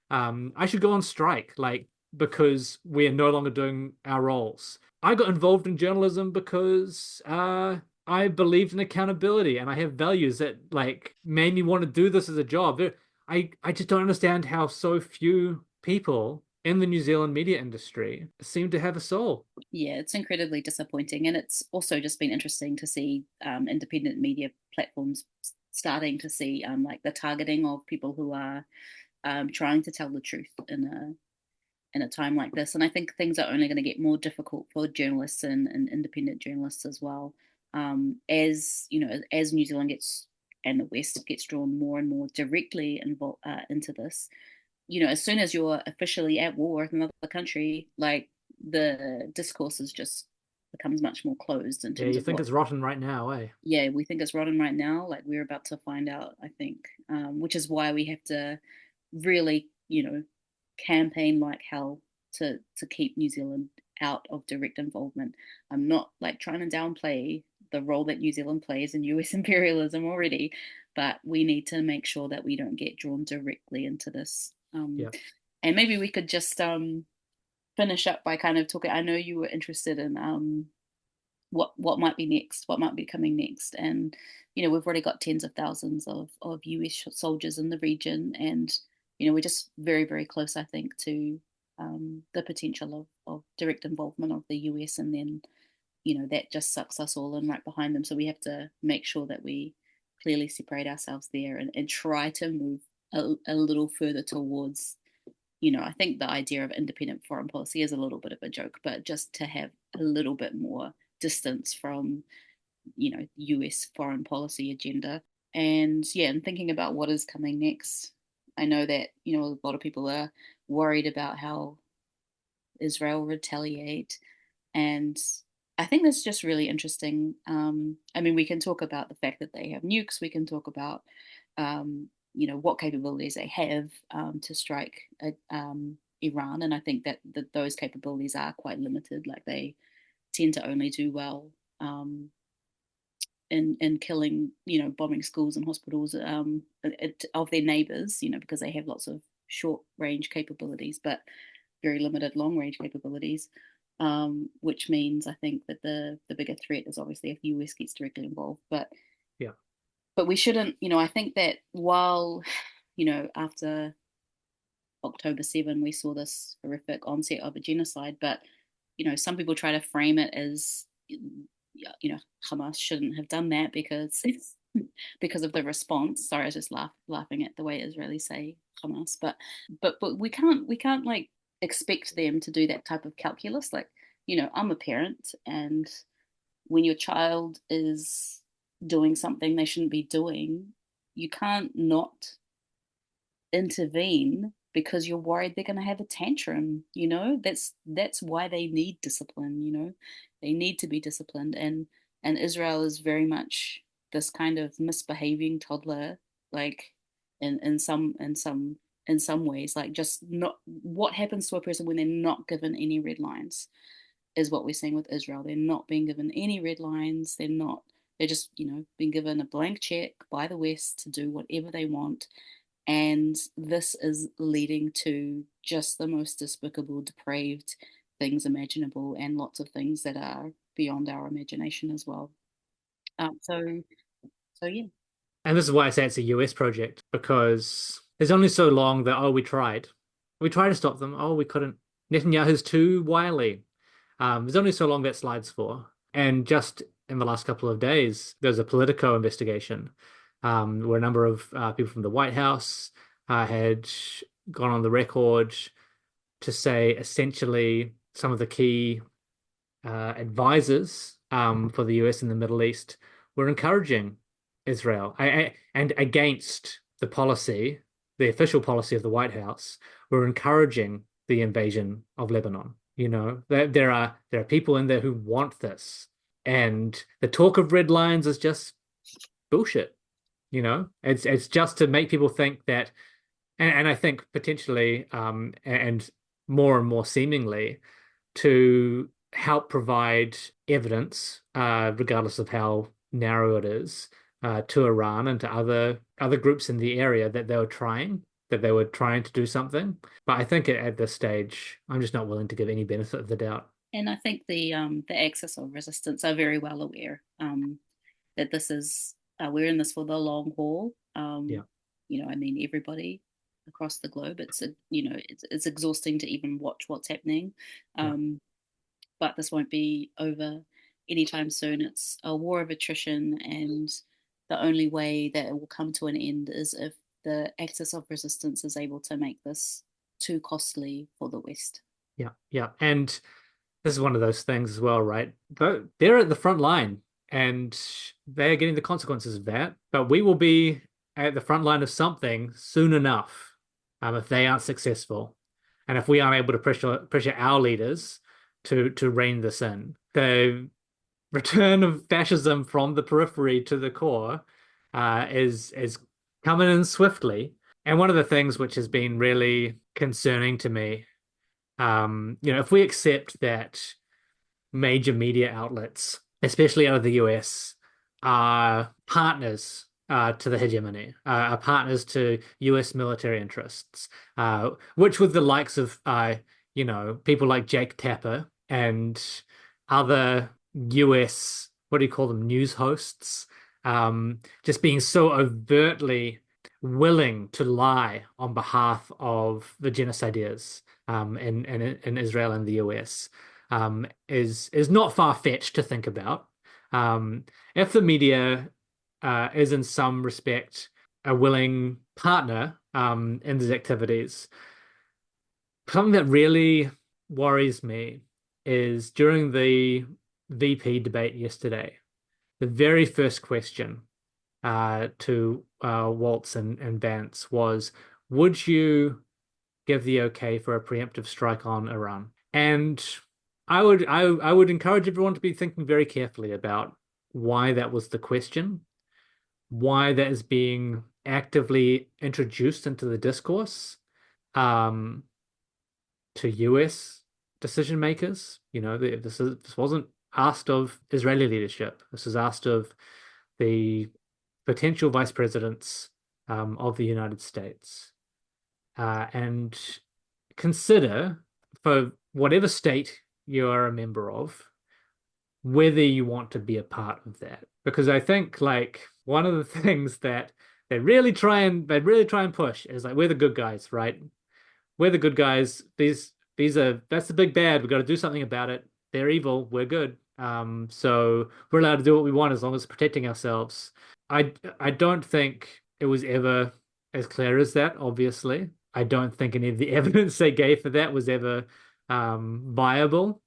I should go on strike, like, because we are no longer doing our roles. I got involved in journalism because I believed in accountability and I have values that like made me want to do this as a job. I just don't understand how so few people in the New Zealand media industry seem to have a soul. Yeah, it's incredibly disappointing. And it's also just been interesting to see independent media platforms starting to see like the targeting of people who are trying to tell the truth in a time like this. And I think things are only going to get more difficult for journalists and independent journalists as well. As New Zealand gets, and the West gets drawn more and more directly involved into this, as soon as you're officially at war with another country, like the discourse is just becomes much more closed in terms of. You think it's rotten right now, eh? Yeah, we think it's rotten right now. Like we're about to find out, I think, which is why we have to really, campaign like hell to keep New Zealand out of direct involvement. I'm not like trying to downplay the role that New Zealand plays in US imperialism already, but we need to make sure that we don't get drawn directly into this. And maybe we could just finish up by kind of talking. I know you were interested in what might be next, what might be coming next, and we've already got tens of thousands of US soldiers in the region, and we're just very, very close, I think, to the potential of direct involvement of the US, and then that just sucks us all in right behind them. So we have to make sure that we clearly separate ourselves there and try to move a little further towards I think the idea of independent foreign policy is a little bit of a joke, but just to have a little bit more distance from, US foreign policy agenda. And yeah, and thinking about what is coming next. I know that, a lot of people are worried about how Israel retaliate. And I think that's just really interesting. I mean, we can talk about the fact that they have nukes. We can talk about, what capabilities they have to strike Iran. And I think that those capabilities are quite limited. Like they tend to only do well in killing, bombing schools and hospitals of their neighbors, because they have lots of short range capabilities, but very limited long range capabilities. Which means I think that the bigger threat is obviously if the US gets directly involved. But we shouldn't, I think that while, after October 7, we saw this horrific onset of a genocide, but, some people try to frame it as, Hamas shouldn't have done that because of the response. Sorry, I was just laughing at the way Israelis say Hamas, but we can't like expect them to do that type of calculus. Like, I'm a parent, and when your child is doing something they shouldn't be doing, you can't not intervene because you're worried they're going to have a tantrum. That's why they need discipline. They need to be disciplined, and Israel is very much this kind of misbehaving toddler, like in some ways. Like, just not what happens to a person when they're not given any red lines is what we're seeing with Israel. They're not being given any red lines. They're just being given a blank check by the West to do whatever they want. And this is leading to just the most despicable, depraved things imaginable, and lots of things that are beyond our imagination as well. So yeah. And this is why I say it's a US project, because there's only so long that, we tried. We tried to stop them. We couldn't. Netanyahu's too wily. There's only so long that slides for. And just in the last couple of days, there was a Politico investigation where a number of people from the White House had gone on the record to say essentially some of the key advisors for the US in the Middle East were encouraging Israel and against the policy, the official policy of the White House, were encouraging the invasion of Lebanon. There are people in there who want this, and the talk of red lines is just bullshit. It's just to make people think that, and I think potentially, and more seemingly, to help provide evidence, regardless of how narrow it is, to Iran and to other groups in the area that they were trying to do something. But I think at this stage, I'm just not willing to give any benefit of the doubt. And I think the axis of resistance are very well aware that this is we're in this for the long haul. I mean, everybody across the globe, it's exhausting to even watch what's happening. But this won't be over anytime soon. It's a war of attrition, and the only way that it will come to an end is if the axis of resistance is able to make this too costly for the West. Yeah. And this is one of those things as well, right? But they're at the front line, and they're getting the consequences of that. But we will be at the front line of something soon enough, if they aren't successful, and if we aren't able to pressure our leaders to rein this in. The return of fascism from the periphery to the core is coming in swiftly. And one of the things which has been really concerning to me, if we accept that major media outlets, especially out of the US, are partners to the hegemony, are partners to US military interests, which with the likes of people like Jake Tapper and other US, what do you call them, news hosts, just being so overtly willing to lie on behalf of the genocideers in Israel and the US, is not far-fetched to think about. If the media is in some respect a willing partner in these activities, something that really worries me is during the VP debate yesterday, the very first question to Waltz and Vance was, would you give the okay for a preemptive strike on Iran? And I would encourage everyone to be thinking very carefully about why that was the question, why that is being actively introduced into the discourse um, to US decision makers. This wasn't asked of Israeli leadership. This is asked of the potential vice presidents of the United States. And consider, for whatever state you are a member of, whether you want to be a part of that. Because I think like one of the things that they really try and push is like, we're the good guys, right? We're the good guys. That's the big bad. We've got to do something about it. They're evil. We're good. So we're allowed to do what we want as long as protecting ourselves. I don't think it was ever as clear as that, obviously. I don't think any of the evidence they gave for that was ever viable.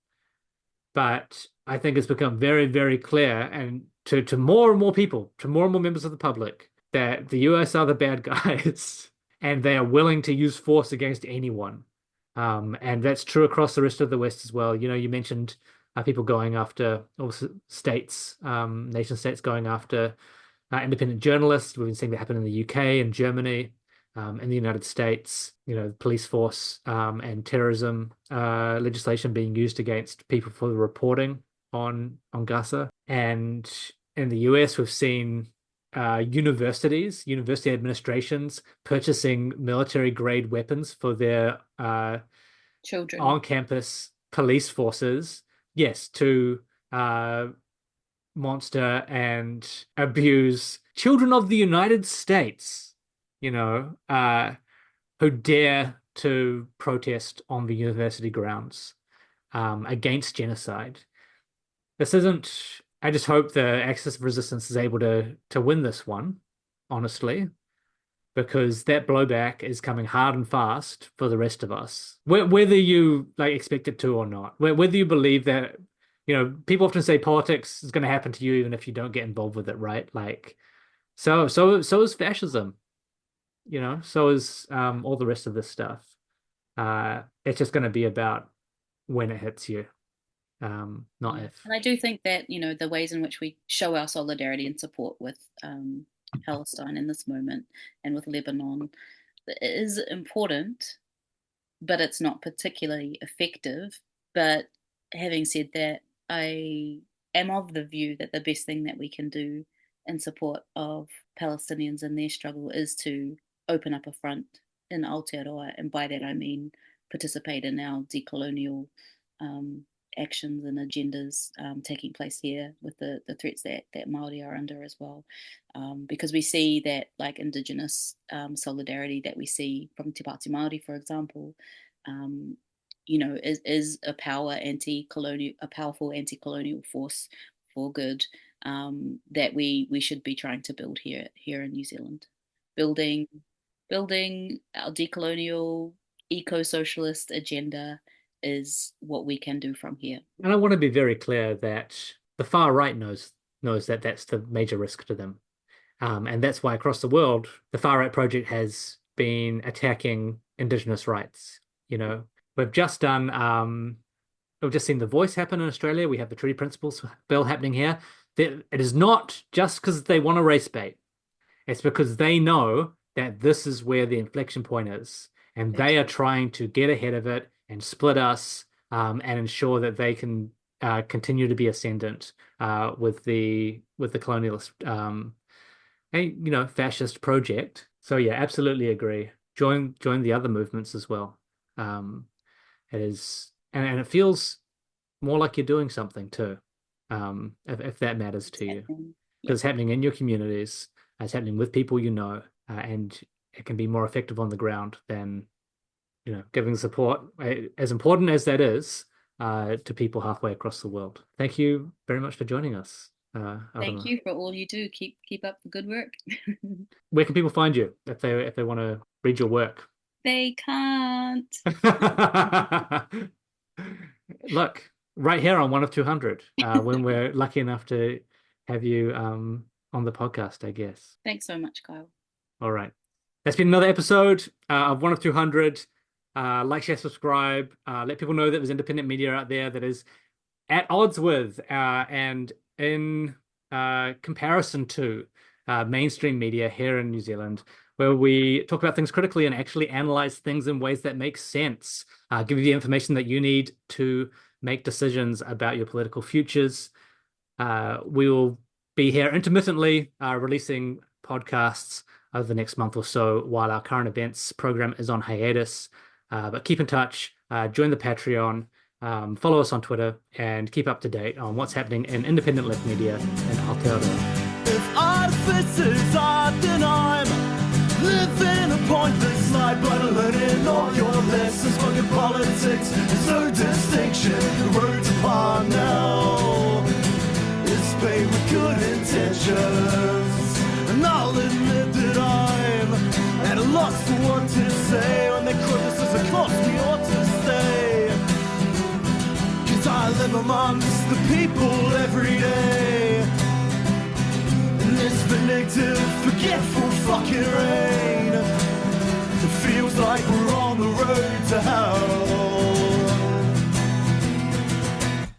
But I think it's become very, very clear, and to more and more people, to more and more members of the public, that the US are the bad guys and they are willing to use force against anyone. And that's true across the rest of the West as well. You mentioned people going after, also states, nation states going after independent journalists. We've been seeing that happen in the UK and Germany, in the United States. The police force and terrorism legislation being used against people for the reporting on Gaza. And in the US, we've seen university administrations purchasing military-grade weapons for their Children. on-campus police forces, yes, to monster and abuse children of the United States, who dare to protest on the university grounds against genocide. I just hope the Axis of Resistance is able to win this one, honestly, because that blowback is coming hard and fast for the rest of us. Whether you expect it to or not, whether you believe that, people often say politics is going to happen to you even if you don't get involved with it, right? So is fascism, so is all the rest of this stuff. It's just going to be about when it hits you, not if. And I do think that, the ways in which we show our solidarity and support with Palestine in this moment and with Lebanon is important, but it's not particularly effective. But having said that, I am of the view that the best thing that we can do in support of Palestinians in their struggle is to open up a front in Aotearoa, and by that I mean participate in our decolonial actions and agendas taking place here with the threats that Māori are under as well. Because we see that Indigenous solidarity that we see from Te Pāti Māori, for example, is a powerful anti-colonial force for good that we should be trying to build here in New Zealand. Building our decolonial eco-socialist agenda is what we can do from here. And I want to be very clear that the far right knows that that's the major risk to them. And that's why across the world, the far right project has been attacking Indigenous rights. We've just seen The Voice happen in Australia. We have the Treaty Principles bill happening here. It is not just because they want to race bait. It's because they know that this is where the inflection point is. And they are trying to get ahead of it and split us and ensure that they can continue to be ascendant with the colonialist fascist project. So yeah, absolutely agree. Join the other movements as well. It is, and it feels more like you're doing something too, if that matters to you, because it's happening in your communities, it's happening with people and it can be more effective on the ground than giving support, as important as that is, to people halfway across the world. Thank you very much for joining us. Thank you for all you do. Keep up the good work. Where can people find you if they want to read your work? They can't. Look, right here on 1 of 200, when we're lucky enough to have you on the podcast, I guess. Thanks so much, Kyle. All right. That's been another episode of 1 of 200. Like, share, subscribe. Let people know that there's independent media out there that is at odds with and in comparison to mainstream media here in New Zealand, where we talk about things critically and actually analyze things in ways that make sense, give you the information that you need to make decisions about your political futures. We will be here intermittently releasing podcasts over the next month or so while our current events program is on hiatus. But keep in touch, join the Patreon, follow us on Twitter, and keep up to date on what's happening in independent left media in Aotearoa. If artificers are, then I'm living a pointless life, but learning all your lessons. Fucking politics, there's no distinction. The road's upon now. It's paved with good intentions, and I'll admit that I'm at a loss for what to say when they criticism cost me ought to stay. 'Cause I live amongst the people every day. This vindictive, forgetful fucking rain. It feels like we're on the road to hell.